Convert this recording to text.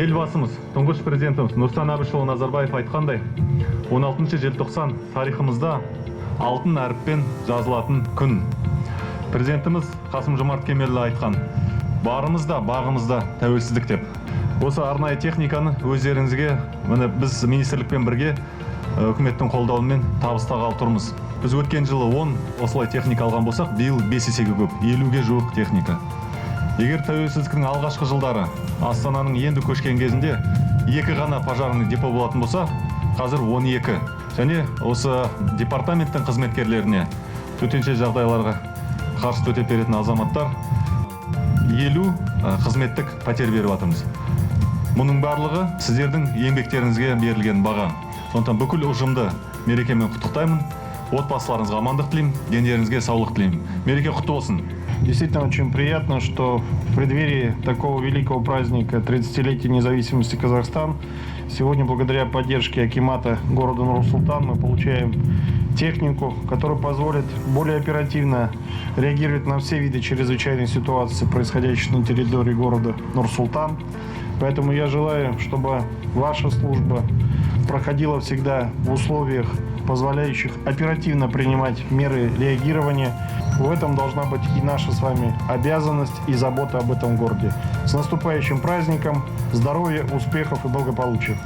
Елбасымыз, тұңғыш президентіміз Нұрсұлтан Әбішұлы Назарбаев айтқандай, 16 желтоқсан тарихымызда алтын әріппен жазылатын күн. Президентіміз Қасым-Жомарт Кемелұлы айтқан, барымызда, бағымызда тәуелсіздік деп. Осы арнайы техниканы өздеріңізге біз министрлікпен бірге үкіметтің қолдауымен табыстағалы тұрмыз. Біз өткен жылы 10 осылай техника алған болсақ, биыл 5 есеге көп, 50-ге жуық техника. Егер тәуелсіздіктің алғашқы жылдары Астананың енді көшкен кезінде 2 ғана пожарный депо болатын болса, қазір 12. Және осы департаменттің қызметкерлеріне, төтенше жағдайларға қарсы төтеп беретін азаматтар 50 қызметтік пәтер беріп жатырмыз. Мұның барлығы сіздердің еңбектеріңізге берілген баға. Сондықтан бүкіл ұжымды мерекемен құттықтаймын. Отбасыларыңызға амандық тілеймін, дендеріңізге саулық тілеймін. Мереке құтты болсын. Действительно очень приятно, что в преддверии такого великого праздника 30-летия независимости Казахстана сегодня благодаря поддержке акимата города Нур-Султан мы получаем технику, которая позволит более оперативно реагировать на все виды чрезвычайной ситуации, происходящих на территории города Нур-Султан. Поэтому я желаю, чтобы ваша служба проходила всегда в условиях, позволяющих оперативно принимать меры реагирования. В этом должна быть и наша с вами обязанность и забота об этом городе. С наступающим праздником, здоровья, успехов и благополучия!